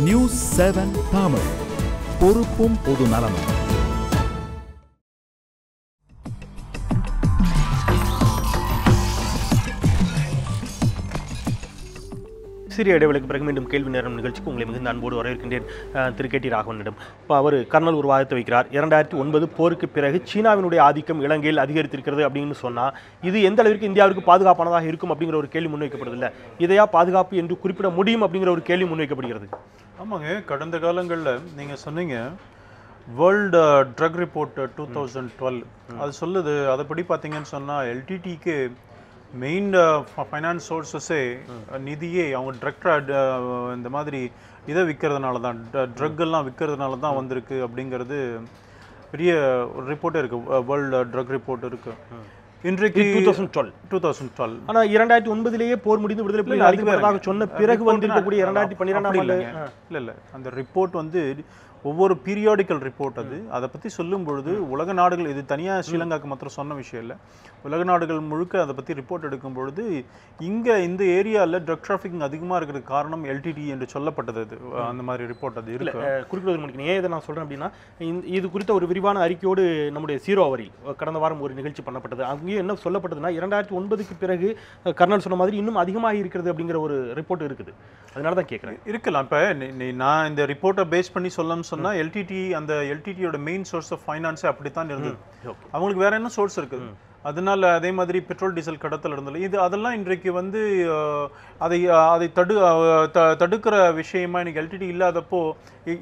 News 7 Tamil, பொறுப்பும் பொது நலமும். சிறிய இடைவெளிக்கு பிறகு மீண்டும் கேள்வி நேரம் நிகழ்ச்சிக்கு உங்களை மிகுந்த அன்போடு வரவேற்கின்றேன். திரு கே டி ராகவனிடம் இப்போ அவர் கர்னல் ஒரு வாதத்தை வைக்கிறார். 2009 போருக்கு பிறகு சீனாவினுடைய ஆதிக்கம் இலங்கையில் அதிகரித்திருக்கிறது அப்படின்னு சொன்னால் இது எந்த அளவிற்கு இந்தியாவிற்கு பாதுகாப்பானதாக இருக்கும் அப்படிங்கிற ஒரு கேள்வி முன்வைக்கப்படுதில்லை. இதையா பாதுகாப்பு என்று குறிப்பிட முடியும் அப்படிங்கிற ஒரு கேள்வி முன்வைக்கப்படுகிறது. ஆமாங்க, கடந்த காலங்களில் நீங்கள் சொன்னீங்க வேர்ல்டு ட்ரக் ரிப்போர்ட் 2012 அது சொல்லுது. அதைப்படி பார்த்தீங்கன்னு சொன்னால் எல்டிடிக்கு மெயின் ஃபைனான்ஸ் சோர்ஸஸே நிதியே அவங்க ட்ரக் இந்த மாதிரி இதை விற்கிறதுனால தான், ட்ரக் எல்லாம் விற்கிறதுனால தான் வந்திருக்கு அப்படிங்கிறது பெரிய ஒரு ரிப்போர்ட்டே இருக்குது. வேர்ல்டு ட்ரக் ரிப்போர்ட் இருக்குது இன்றைக்கு 2012. ஆனால் 2009 போர் முடிந்து விடுதலை புலிகள் அளிக்கப்பட்டதாக சொன்ன பிறகு வந்திருக்கக்கூடிய 2012 இல்லை அந்த ரிப்போர்ட் வந்து ஒவ்வொரு பீரியாடிக்கல் ரிப்போர்ட் அது. அதை பற்றி சொல்லும் பொழுது உலக நாடுகள், இது தனியாக ஸ்ரீலங்காவுக்கு மாத்திரம் சொன்ன விஷயம் இல்லை, உலக நாடுகள் முழுக்க அதை பற்றி ரிப்போர்ட் எடுக்கும் பொழுது இங்கே இந்த ஏரியாவில் ட்ரக் டிராஃபிக்கிங் அதிகமாக இருக்கிறதுக்கு காரணம் எல்டிடி என்று சொல்லப்பட்டது. அது அந்த மாதிரி ரிப்போர்ட் அது இருக்கு. குறிப்பிடுவது முடிக்கணும். ஏன் இதை நான் சொல்கிறேன் அப்படின்னா, இது குறித்த ஒரு விரிவான அறிக்கையோடு நம்முடைய ஜீரோ அவரில் கடந்த வாரம் ஒரு நிகழ்ச்சி பண்ணப்பட்டது. அங்கேயும் என்ன சொல்லப்பட்டதுன்னா 2009க்கு பிறகு கர்னல் சொன்ன மாதிரி இன்னும் அதிகமாக இருக்கிறது அப்படிங்கிற ஒரு ரிப்போர்ட் இருக்குது. அதனால தான் கேட்குறேன். இருக்கலாம். இப்போ நான் இந்த ரிப்போர்ட்டை பேஸ் பண்ணி சொல்லணும்னு சொன்னால் எல்டிடி, அந்த எல்டிடியோட மெயின் சோர்ஸ் ஆஃப் ஃபைனான்ஸே அப்படித்தான் இருந்தது. அவங்களுக்கு வேற என்ன சோர்ஸ் இருக்குது? அதனால அதே மாதிரி பெட்ரோல் டீசல் கடத்தல் இருந்தது. இது அதெல்லாம் இன்றைக்கு வந்து அதை தடுக்கிற விஷயமா இன்னைக்கு எல்டிடி இல்லாதப்போ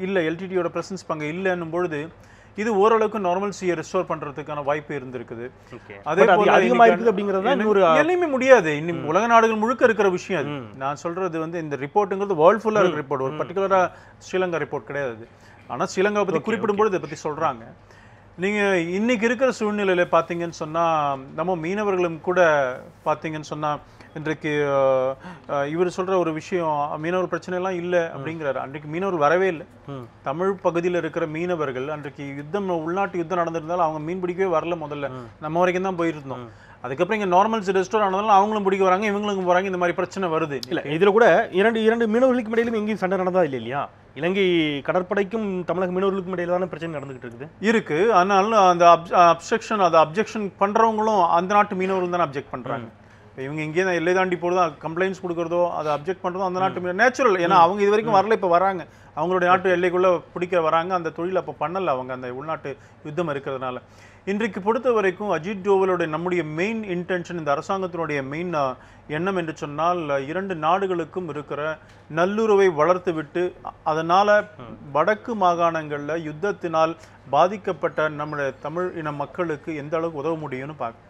இல்லை, எல்டிடியோட பிரசன்ஸ் அங்கே இல்லைன்னும் பொழுது இது ஓரளவுக்கு நார்மல்சியை ரெஸ்டோர் பண்றதுக்கான வாய்ப்பு இருந்திருக்குது. அதே போல எல்லாமே முடியாது. இன்னும் உலக நாடுகள் முழுக்க இருக்கிற விஷயம் அது. நான் சொல்றது வந்து இந்த ரிப்போர்ட்டுங்கிறது வேர்ல்ட் ஃபுல்லா இருக்கிற ரிப்போர்ட், ஒரு பர்டிகுலரா ஸ்ரீலங்கா ரிப்போர்ட் கிடையாது. ஆனால் ஸ்ரீலங்காவை பற்றி குறிப்பிடும்போது இதை பற்றி சொல்கிறாங்க. நீங்கள் இன்றைக்கி இருக்கிற சூழ்நிலையில் பார்த்தீங்கன்னு சொன்னால் நம்ம மீனவர்களும் கூட பார்த்தீங்கன்னு சொன்னால் இன்றைக்கு இவர் சொல்கிற ஒரு விஷயம், மீனவர் பிரச்சனைலாம் இல்லை அப்படிங்கிறாரு. அன்றைக்கு மீனவர்கள் வரவே இல்லை. தமிழ் பகுதியில் இருக்கிற மீனவர்கள் அன்றைக்கு யுத்தம், உள்நாட்டு யுத்தம் நடந்திருந்தாலும் அவங்க மீன் பிடிக்கவே வரல. முதல்ல நம்ம வரைக்கும் தான் போயிருந்தோம். அதுக்கப்புறம் இங்கே நார்மல்ஸ் ரெஸ்டோர் ஆனதால அவங்களும் பிடிக்க வராங்க, இவங்களுக்கும் போகிறாங்க. இந்த மாதிரி பிரச்சனை வருது. இல்லை, இதில் கூட இரண்டு மீனவர்களுக்கும் இடையிலும் எங்கேயும் சண்டை நடந்தா இல்லை இல்லையா? இலங்கை கடற்படைக்கும் தமிழக மீனவர்களுக்கும் இடையில தானே பிரச்சனை நடந்துகிட்டு இருக்கு. ஆனாலும் அந்த அப்ஜெக்ஷன் பண்ணுறவங்களும் அந்த நாட்டு மீனவர்கள் தானே அப்ஜெக்ட் பண்ணுறாங்க. இவங்க இங்கே தான் எல்லை தாண்டி போடுறதோ, கம்ப்ளைண்ட்ஸ் கொடுக்குறதோ, அதை அப்ஜெக்ட் பண்ணுறதோ அந்த நாட்டு நேச்சுரல். ஏன்னா அவங்க இது வரைக்கும் வரல, இப்போ வராங்க. அவங்களுடைய நாட்டு எல்லைக்குள்ளே பிடிக்க வராங்க. அந்த தொழில் அப்போ பண்ணலை அவங்க, அந்த உள்நாட்டு யுத்தம் இருக்கிறதுனால. இன்றைக்கு பொறுத்த வரைக்கும் அஜித் டோவலுடைய நம்முடைய மெயின் இன்டென்ஷன், இந்த அரசாங்கத்தினுடைய மெயின் எண்ணம் என்று சொன்னால், இரண்டு நாடுகளுக்கும் இருக்கிற நல்லுறவை வளர்த்து விட்டு அதனால் வடக்கு மாகாணங்களில் யுத்தத்தினால் பாதிக்கப்பட்ட நம்முடைய தமிழ் இன மக்களுக்கு எந்த அளவுக்கு உதவ முடியும்னு பார்க்க.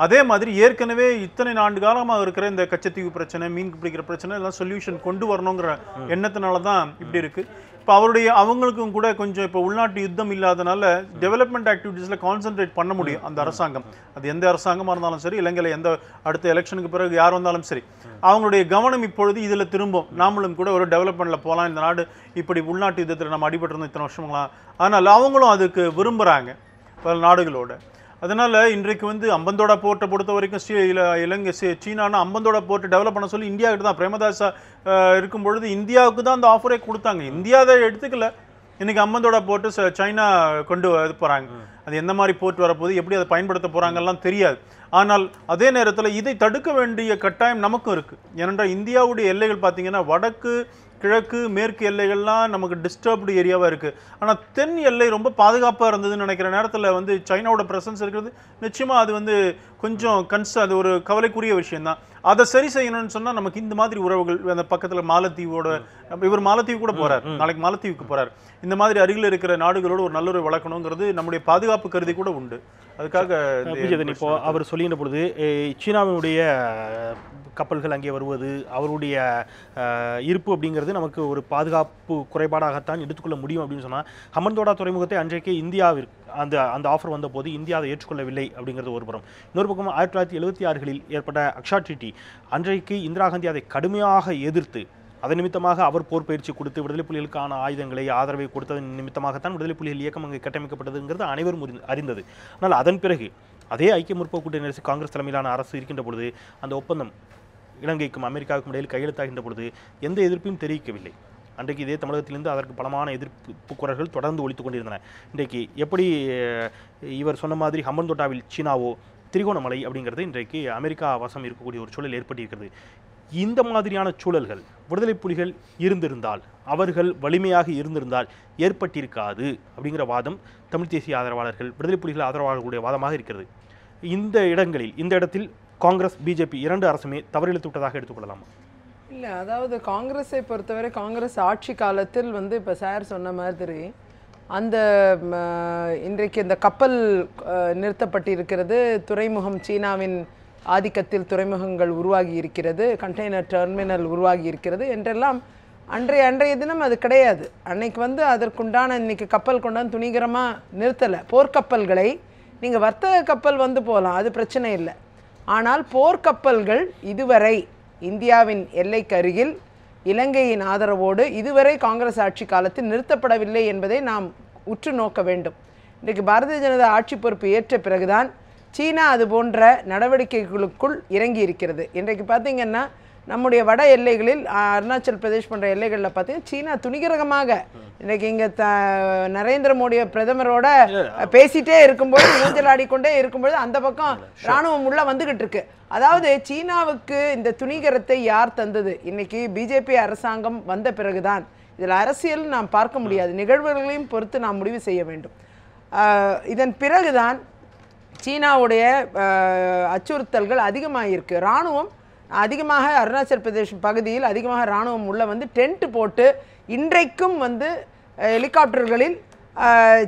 அதே மாதிரி ஏற்கனவே இத்தனை ஆண்டு காலமாக இருக்கிற இந்த கச்சத்தீவு பிரச்சனை, மீன் பிடிக்கிற பிரச்சனை எல்லாம் சொல்யூஷன் கொண்டு வரணுங்கிற எண்ணத்தினால தான் இப்படி இருக்குது. இப்போ அவங்களுக்கும் கூட கொஞ்சம் இப்போ உள்நாட்டு யுத்தம் இல்லாதனால டெவலப்மெண்ட் ஆக்டிவிட்டீஸில் கான்சென்ட்ரேட் பண்ண முடியும் அந்த அரசாங்கம். அது எந்த அரசாங்கமாக இருந்தாலும் சரி, இலங்கையில் எந்த அடுத்த எலெக்ஷனுக்கு பிறகு யார் வந்தாலும் சரி, அவங்களுடைய கவனம் இப்பொழுது இதில் திரும்பும். நாமளும் கூட ஒரு டெவலப்மெண்ட்டில் போகலாம், இந்த நாடு இப்படி உள்நாட்டு யுத்தத்தில் நம்ம அடிபட்டிருந்தோம் இத்தனை வருஷங்களாம். அதனால் அவங்களும் அதுக்கு விரும்புகிறாங்க பல நாடுகளோட. அதனால் இன்றைக்கு வந்து அம்பந்தோடா போர்ட்டை பொறுத்த வரைக்கும் இலங்கை சீனானா அம்பந்தோடா போர்ட்டை டெவலப் பண்ண சொல்லி இந்தியாவுக்கு தான் பிரேமதாசா இருக்கும் பொழுது இந்தியாவுக்கு தான் அந்த ஆஃபரே கொடுத்தாங்க. இந்தியா அதை எடுத்துக்கல. இன்றைக்கி அம்பந்தோடா போர்ட்டு சைனா கொண்டு போகிறாங்க. அது எந்த மாதிரி போர்ட் வரப்போகுது, எப்படி அதை பயன்படுத்த போகிறாங்கலாம் தெரியாது. ஆனால் அதே நேரத்தில் இதை தடுக்க வேண்டிய கட்டாயம் நமக்கும் இருக்குது. ஏனென்றால் இந்தியாவுடைய எல்லைகள் பார்த்திங்கன்னா வடக்கு, கிழக்கு, மேற்கு எல்லைகள்லாம் நமக்கு டிஸ்டர்ப்டு ஏரியாவாக இருக்குது. ஆனால் தென் எல்லை ரொம்ப பாதுகாப்பாக இருந்ததுன்னு நினைக்கிற நேரத்தில் வந்து சைனாவோட ப்ரெசன்ஸ் இருக்கிறது நிச்சயமாக அது வந்து கொஞ்சம் அது ஒரு கவலைக்குரிய விஷயந்தான். அதை சரி செய்யணும்னு சொன்னால் நமக்கு இந்த மாதிரி உறவுகள், அந்த பக்கத்தில் மாலத்தீவோட, இவர் மாலத்தீவு கூட போகிறார், நாளைக்கு மாலத்தீவுக்கு போகிறார். இந்த மாதிரி அருகில் இருக்கிற நாடுகளோடு ஒரு நல்லுறவு வளர்க்கணுங்கிறது நம்முடைய பாதுகாப்பு கருதி கூட உண்டு. அதுக்காக இப்போ அவர் சொல்லின பொழுது சீனாவினுடைய கப்பல்கள் அங்கே வருவது, அவருடைய இருப்பு அப்படிங்கிறது நமக்கு ஒரு பாதுகாப்பு குறைபாடாகத்தான் எடுத்துக்கொள்ள முடியும் அப்படின்னு சொன்னால், ஹம்பந்தோடா துறைமுகத்தை அன்றைக்கே இந்தியாவிற்கு அந்த ஆஃபர் வந்த போது இந்தியா அதை ஏற்றுக்கொள்ளவில்லை அப்படிங்கிறது ஒரு புறம். இன்னொரு பக்கம் 1976 ஏற்பட்ட அக்ஷா ட்ரீட்டி, அன்றைக்கு இந்திரா காந்தி அதை கடுமையாக எதிர்த்து அதன் நிமித்தமாக அவர் போர் பயிற்சி கொடுத்து விடுதலை புலிகளுக்கான ஆயுதங்களை ஆதரவை கொடுத்ததன் நிமித்தமாகத்தான் விடுதலை புலிகள் இயக்கம் அங்கு கட்டமைக்கப்பட்டதுங்கிறது அனைவரும் அறிந்தது. ஆனால் அதன் பிறகு அதே ஐக்கிய முற்போக்கு கூட்டணி அரசு, காங்கிரஸ் தலைமையிலான அரசு இருக்கின்ற பொழுது அந்த ஒப்பந்தம் இலங்கைக்கும் அமெரிக்காவுக்கும் இடையில் கையெழுத்தாகின்ற பொழுது எந்த எதிர்ப்பையும் தெரிவிக்கவில்லை. அன்றைக்கு இதே தமிழகத்திலிருந்து அதற்கு பலமான எதிர்ப்பு குரல்கள் தொடர்ந்து ஒலித்துக் கொண்டிருந்தன. இன்றைக்கு எப்படி இவர் சொன்ன மாதிரி ஹம்பன்தோட்டாவில் சீனாவோ, திரிகோணமலை அப்படிங்கிறது இன்றைக்கு அமெரிக்கா வசம் இருக்கக்கூடிய ஒரு சூழல் ஏற்பட்டிருக்கிறது. இந்த மாதிரியான சூழல்கள் விடுதலை புலிகள் இருந்திருந்தால், அவர்கள் வலிமையாக இருந்திருந்தால் ஏற்பட்டிருக்காது அப்படிங்கிற வாதம் தமிழ் தேசிய ஆதரவாளர்கள், விடுதலை புலிகள் ஆதரவாளர்களுடைய வாதமாக இருக்கிறது. இந்த இடத்தில் காங்கிரஸ், பிஜேபி 2 அரசுமே தவறிழைத்து விட்டதாக எடுத்துக்கொள்ளலாமா? இல்லை, அதாவது காங்கிரஸை பொறுத்தவரை காங்கிரஸ் ஆட்சி காலத்தில் இப்போ சார் சொன்ன மாதிரி அந்த இன்றைக்கு இந்த கப்பல் நிறுத்தப்பட்டிருக்கிறது, துறைமுகம் சீனாவின் ஆதிக்கத்தில் துறைமுகங்கள் உருவாகி இருக்கிறது, கண்டெய்னர் டெர்மினல் உருவாகி இருக்கிறது என்றெல்லாம் அன்றைய தினம் அது கிடையாது. அன்னைக்கு அதற்குண்டான இன்னைக்கு கப்பல் கொண்டாந்து துணிகரமாக நிறுத்தலை. போர்க்கப்பல்களை நீங்கள் வர்த்தக கப்பல் போகலாம், அது பிரச்சனை இல்லை. ஆனால் போர்க்கப்பல்கள் இதுவரை இந்தியாவின் எல்லைக்கு அருகில் இலங்கையின் ஆதரவோடு இதுவரை காங்கிரஸ் ஆட்சி காலத்தில் நிறுத்தப்படவில்லை என்பதை நாம் உற்று நோக்க வேண்டும். இன்றைக்கு பாரதிய ஜனதா ஆட்சி பொறுப்பு ஏற்ற பிறகுதான் சீனா அது போன்ற நடவடிக்கைகளுக்குள் இறங்கி இருக்கிறது. இன்றைக்கு பார்த்தீங்கன்னா நம்முடைய வட எல்லைகளில் அருணாச்சல் பிரதேஷ் போன்ற எல்லைகளில் பார்த்தீங்கன்னா சீனா துணிகரமாக இன்றைக்கி இங்கே நரேந்திர மோடிய பிரதமரோட பேசிகிட்டே இருக்கும்போது, ஊஞ்சல் ஆடிக்கொண்டே இருக்கும்போது அந்த பக்கம் இராணுவம் உள்ள வந்துகிட்டு இருக்கு. அதாவது சீனாவுக்கு இந்த துணிகரத்தை யார் தந்தது? இன்னைக்கு பிஜேபி அரசாங்கம் வந்த பிறகுதான். இதில் அரசியல் நாம் பார்க்க முடியாது, நிகழ்வுகளையும் பொறுத்து நாம் முடிவு செய்ய வேண்டும். இதன் பிறகுதான் சீனாவுடைய அச்சுறுத்தல்கள் அதிகமாகிருக்கு. இராணுவம் அதிகமாக அருணாச்சல் பிரதேஷ் பகுதியில் அதிகமாக இராணுவம் உள்ள டென்ட் போட்டு இன்றைக்கும் ஹெலிகாப்டர்களில்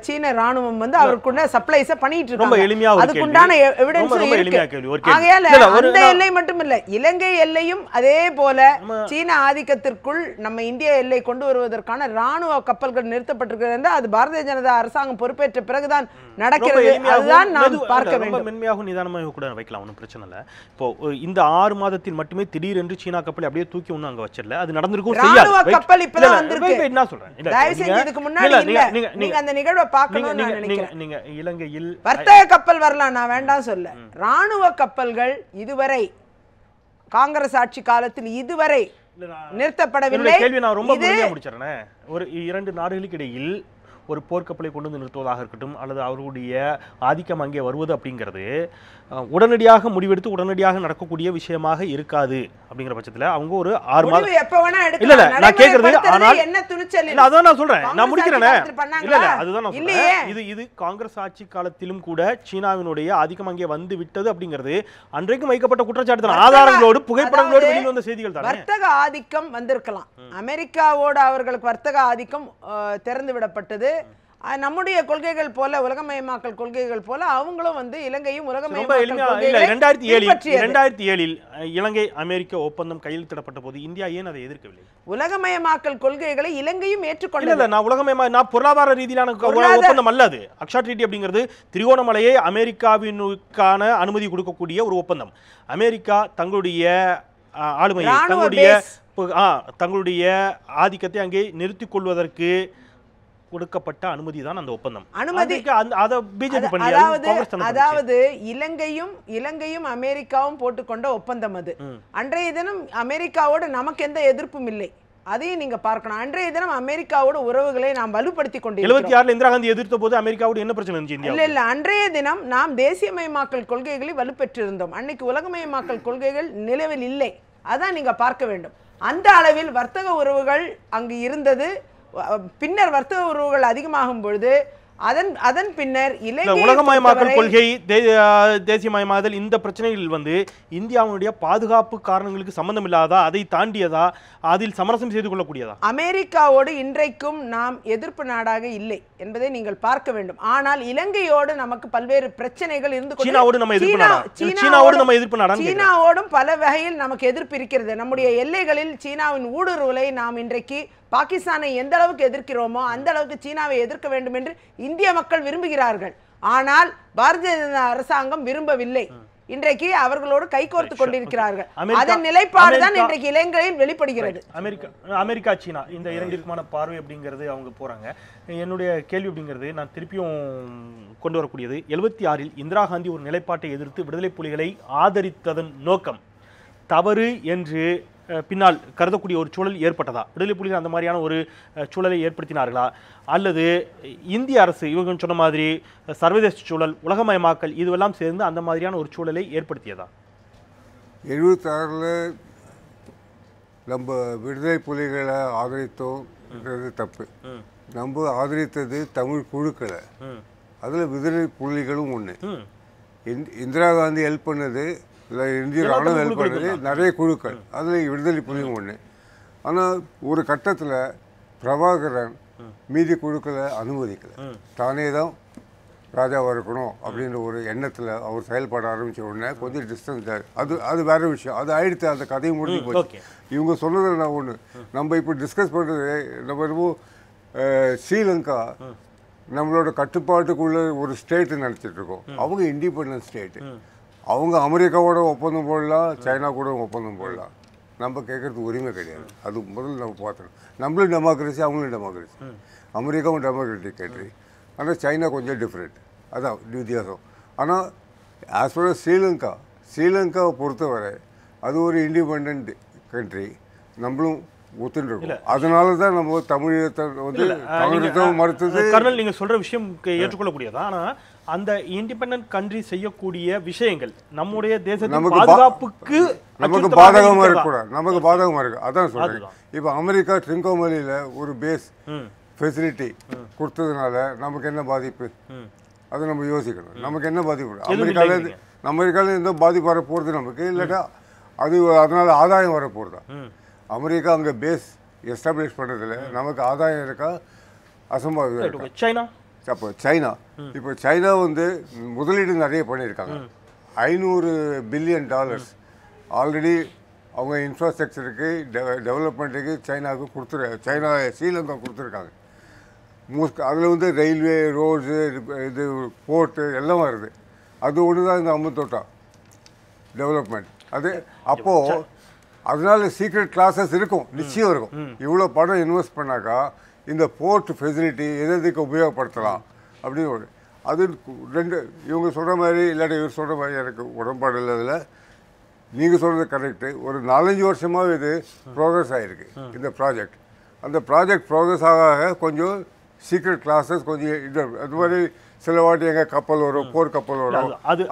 சீன ராணுவம் அவருக்குள்ள சப்ளைஸை பண்ணிட்டு இருக்காங்க. அதுக்குண்டான எவிடன்ஸ் இருக்கு. ஆகையால அந்த எல்லை மட்டும் இல்ல, இலங்கை எல்லையும் அதே போல சீன ஆதிக்கத்திற்குள் நம்ம இந்திய எல்லை கொண்டு வருவதற்கான ராணுவ கப்பல்கள் நிறுத்தப்பட்டிருக்கிறது. அது பாரதிய ஜனதா அரசாங்கம் பொறுப்பேற்ற பிறகுதான் நடக்கிறது. அதுதான் நாம் பார்க்க வேண்டும். மென்மையாக நிதானமாக கூட வைக்கலாம், ஒன்றும் பிரச்சனை இல்லை. இப்போ இந்த 6 மாதத்தில் மட்டுமே திடீரென்று சீனா கப்பல் அப்படியே தூக்கி ஒன்றும் அங்க வச்சிடல, அது நடந்திருக்கும். ராணுவ கப்பல் இப்பதான் வந்திருக்கு. என்ன சொல்றேன், தயவு செஞ்சு இதுக்கு முன்னாடி இல்ல, அந்த நிகழ்வை பார்க்கணும்னு நான் நினைக்கிறேன். நீங்க இலங்கையில் வர்த்தக கப்பல் வரலாம், நான் வேண்டாம் சொல்ல. ராணுவ கப்பல்கள் இதுவரை காங்கிரஸ் ஆட்சி காலத்தில் இதுவரை நிறுத்தப்படவில்லை. கேள்வி நான் ரொம்ப முடிச்சிடறேன். ஒரு 2 நாடுகளுக்கு இடையில் ஒரு போர்க்கப்பலை கொண்டு வந்து நிறுத்துவதாக இருக்கட்டும், அல்லது அவர்களுடைய ஆதிக்கம் அங்கே வருவது அப்படிங்கிறது உடனடியாக முடிவெடுத்து உடனடியாக நடக்கக்கூடிய விஷயமாக இருக்காது. அப்படிங்கிற பட்சத்தில் அவங்க ஒரு 6 மாதம் எப்ப வேணா எடுக்கலாம். இல்ல நான் கேக்குறது, ஆனால் என்ன துணிச்சல் இல்ல, அதான் நான் சொல்றேன், நான் முடிக்கிறேனே. இல்ல அதுதான் நான் சொல்றேன். இது காங்கிரஸ் ஆட்சி காலத்திலும் கூட சீனாவினுடைய ஆதிக்கம் அங்கே வந்து விட்டது அப்படிங்கிறது அன்றைக்கும் வைக்கப்பட்ட குற்றச்சாட்டு தான். ஆதாரங்களோடு புகைப்படங்களோடு வெளியில் வந்த செய்திகள் தான். வர்த்தக ஆதிக்கம் வந்திருக்கலாம். அமெரிக்காவோட அவர்களுக்கு வர்த்தக ஆதிக்கம் திறந்து விடப்பட்டது. நம்முடைய கொள்கைகள் போல, உலகமயமாக்கல் கொள்கைகள் போல அவங்களும் இலங்கையும் உலகமயமாக்கல் 2007 இலங்கை அமெரிக்க ஒப்பந்தம் கையெழுத்திடப்பட்ட போது இந்தியா ஏன் அதை எதிர்க்கவில்லை? உலகமயமாக்கல் கொள்கைகளை இலங்கையும் ஏற்றுக்கொண்டது. நான் பொருளாதார ரீதியிலான ஒப்பந்தம் அல்ல அது. அக்ஷா ட்ரீட்டி அப்படிங்கிறது திரிகோணமலையை அமெரிக்காவினுக்கான அனுமதி கொடுக்கக்கூடிய ஒரு ஒப்பந்தம். அமெரிக்கா தங்களுடைய ஆளுமையை, தங்களுடைய ஆதிக்கத்தை அங்கே நிறுத்திக் கொள்வதற்கு கொடுக்கப்பட்ட அனுமதி தான் அந்த ஒப்பந்தம். அனுமதி அதாவது இலங்கையும் அமெரிக்காவும் போட்டுக்கொண்ட ஒப்பந்தம் அது. அன்றைய தினம் அமெரிக்காவோடு நமக்கு எந்த எதிர்ப்பும் இல்லை, அதையும் நீங்க பார்க்கணும். அன்றைய தினம் அமெரிக்காவோட உறவுகளை நாம் வலுப்படுத்தி கொண்டிருக்கிறோம். 76 இந்திரா காந்தி எதிர்த்த போது அமெரிக்காவோட என்ன பிரச்சனை இருந்துச்சு? இல்ல அன்றைய தினம் நாம் தேசியமயமாக்கல் கொள்கைகளை வலுப்பெற்றிருந்தோம். அன்னைக்கு உலகமயமாக்கல் கொள்கைகள் நிலவில் இல்லை, அதான் நீங்க பார்க்க வேண்டும். அந்த அளவில் வர்த்தக உறவுகள் அங்கு இருந்தது. பின்னர் வர்த்தக உறவுகள் அதிகமாகும் பொழுது அதன் பின்னர் உலகமயமாக்கல் கொள்கை, தேசியமயமாதல், இந்த பிரச்சனைகள் இந்தியாவுடைய பாதுகாப்பு காரணங்களுக்கு சம்பந்தம் இல்லாதா, அதை தாண்டியதா, அதில் சமரசம் செய்து கொள்ளக்கூடியதா? அமெரிக்காவோடு இன்றைக்கும் நாம் எதிர்ப்பு நாடாக இல்லை என்பதை நீங்கள் பார்க்க வேண்டும். ஆனால் இலங்கையோடு நமக்கு பல்வேறு பிரச்சனைகள் இருந்து சீனாவோடும் பல வகையில் நமக்கு எதிர்ப்பு இருக்கிறது. நம்முடைய எல்லைகளில் சீனாவின் ஊடுருவலை நாம் இன்றைக்கு பாகிஸ்தானை எந்த அளவுக்கு எதிர்க்கிறோமோ அந்த அளவுக்கு சீனாவை எதிர்க்க வேண்டும் என்று இந்திய மக்கள் விரும்புகிறார்கள். ஆனால் பாரதிய ஜனதா அரசாங்கம் விரும்பவில்லை. இன்றைக்கு அவர்களோடு கைகோர்த்து கொண்டிருக்கிறார்கள். அதன் நிலைப்பாடு தான் இன்றைக்கு இலங்கையில் வெளிப்படுகிறது. அமெரிக்கா சீனா இந்த இரண்டிற்குமான பார்வை அப்படிங்கிறது அவங்க போறாங்க. என்னுடைய கேள்வி அப்படிங்கிறது நான் திருப்பியும் கொண்டு வரக்கூடியது, 76 இந்திரா காந்தி ஒரு நிலைப்பாட்டை எதிர்த்து விடுதலை புலிகளை ஆதரித்ததன் நோக்கம் தவறு என்று பின்னால் கருதக்கூடிய ஒரு சூழல் ஏற்பட்டதா? விடுதலை புலிகள் அந்த மாதிரியான ஒரு சூழலை ஏற்படுத்தினார்களா? அல்லது இந்திய அரசு இவங்க சொன்ன மாதிரி சர்வதேச சூழல், உலகமயமாக்கல் இதுவெல்லாம் சேர்ந்து அந்த மாதிரியான ஒரு சூழலை ஏற்படுத்தியதா? 76ல் நம்ம விடுதலை புலிகளை ஆதரித்தோங்கிறது தப்பு. நம்ம ஆதரித்தது தமிழ் குழுக்களை, அதில் விடுதலை புலிகளும் ஒன்று. இந்திரா காந்தி ஹெல்ப் பண்ணது, இல்லை இந்திய ராணுவம் ஹெல்ப் பண்ணது நிறைய குழுக்கள், அதில் விடுதலை புலியும் ஒன்று. ஆனால் ஒரு கட்டத்தில் பிரபாகரன் மீதி குழுக்களை அனுமதிக்கலை. தானே தான் ராஜாவாக இருக்கணும் அப்படின்ற ஒரு எண்ணத்தில் அவர் செயல்பட ஆரம்பித்த உடனே கொஞ்சம் டிஸ்டன்ஸ் அது வேற விஷயம். அது ஆயிடுத்து, அந்த கதையை முடிஞ்சு போச்சு. இவங்க சொன்னதில் நான் ஒன்று, நம்ம இப்போ டிஸ்கஸ் பண்ணுறது, நம்ம ரொம்ப ஸ்ரீலங்கா நம்மளோட கட்டுப்பாட்டுக்குள்ள ஒரு ஸ்டேட்டு நினச்சிட்டு இருக்கோம். அவங்க இண்டிபெண்டன்ட் ஸ்டேட்டு. அவங்க அமெரிக்காவோட ஒப்பந்தம் போடலாம், சைனா கூட ஒப்பந்தம் போடலாம். நம்ம கேட்குறது உரிமை கிடையாது. அது முதல்ல நம்ம பார்த்துக்கணும். நம்மளும் டெமோக்ரஸி, அவங்களும் டெமோக்ரஸி. அமெரிக்காவும் டெமோக்ராட்டிக் கண்ட்ரி, ஆனால் சைனா கொஞ்சம் டிஃப்ரெண்ட். அதான் வித்தியாசம். ஆனால் ஆஸ் ஃபார் ஸ்ரீலங்காவை பொறுத்தவரை அது ஒரு இண்டிபெண்ட் கண்ட்ரி. நம்மளும் ஒத்துருக்கோம். அதனால தான் நம்ம தமிழகத்தை வந்து தமிழகத்தை மறுத்தது. கர்னல், நீங்கள் சொல்கிற விஷயம் ஏற்றுக்கொள்ளக்கூடியதா? ஆனால் அந்த இண்டிபெண்டன்ட் கண்ட்ரி செய்யக்கூடிய விஷயங்கள் நம்முடைய தேசத்தின் பாதுகாப்புக்கு நமக்கு பாதகமாக இருக்கக்கூடாது. நமக்கு பாதகமாக இருக்கு. அதான் சொல்கிறேன். இப்போ அமெரிக்கா ட்ரிங்கோமலியில் ஒரு பேஸ் ஃபெசிலிட்டி கொடுத்ததுனால நமக்கு என்ன பாதிப்பு? அதை நம்ம யோசிக்கணும். நமக்கு என்ன பாதிப்பு? அமெரிக்காவில் எந்த பாதிப்பு வர போகிறது நமக்கு இல்லாட்டா அது அதனால் ஆதாயம் வர போகிறதா? அமெரிக்கா அங்கே பேஸ் எஸ்டாப்ளிஷ் பண்ணுறதுல நமக்கு ஆதாயம் இருக்கா, அசம்பாவிதம் இருக்கா? அப்போ சைனா வந்து முதலீடு நிறைய பண்ணியிருக்காங்க. $500 பில்லியன் ஆல்ரெடி அவங்க இன்ஃப்ராஸ்ட்ரக்சருக்கு டெவலப்மெண்ட்டுக்கு சைனா ஸ்ரீலங்கா கொடுத்துருக்காங்க. அதில் வந்து ரயில்வே, ரோட்ஸு, இது போர்ட்டு எல்லாம் வருது. அது ஒன்று தான் இந்த அம்முத்தோட்டா டெவலப்மெண்ட். அது அப்போது அதனால சீக்ரெட் கிளாஸஸ் இருக்கும், நிச்சயம் இருக்கும். இவ்வளோ பணம் இன்வெஸ்ட் பண்ணாக்கா இந்த போர்ட் ஃபெசிலிட்டி எதுக்கு உபயோகப்படுத்தலாம் அப்படின்னு ஒரு அது ரெண்டு இவங்க சொல்கிற மாதிரி இல்லாட்டி இவர் சொல்கிற மாதிரி எனக்கு உடன்பாடு இல்லை. அதில் நீங்கள் சொல்கிறது கரெக்டு. ஒரு 4-5 வருஷமாக இது ப்ரோக்ரஸ் ஆகிருக்கு இந்த ப்ராஜெக்ட். அந்த ப்ராஜெக்ட் ப்ரோக்ரஸ் ஆக கொஞ்சம் சீக்ரெட் கிளாஸஸ் கொஞ்சம் இது அது மாதிரி சில வாட்டி எங்கே கப்பல் வரும், போர் கப்பல் வரும். அது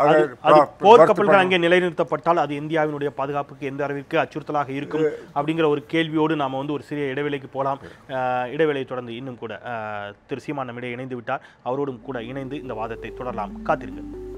போர் கப்பல்கள் அங்கே நிலைநிறுத்தப்பட்டால் அது இந்தியாவினுடைய பாதுகாப்புக்கு எந்த அளவிற்கு அச்சுறுத்தலாக இருக்கும் அப்படிங்கிற ஒரு கேள்வியோடு நாம் வந்து ஒரு சிறிய இடைவேளைக்கு போகலாம். இடைவேளையை தொடர்ந்து இன்னும் கூட திரு சீமான் நம்மிடையே இணைந்து விட்டார். அவரோடும் கூட இணைந்து இந்த வாதத்தை தொடரலாம். காத்திருங்க.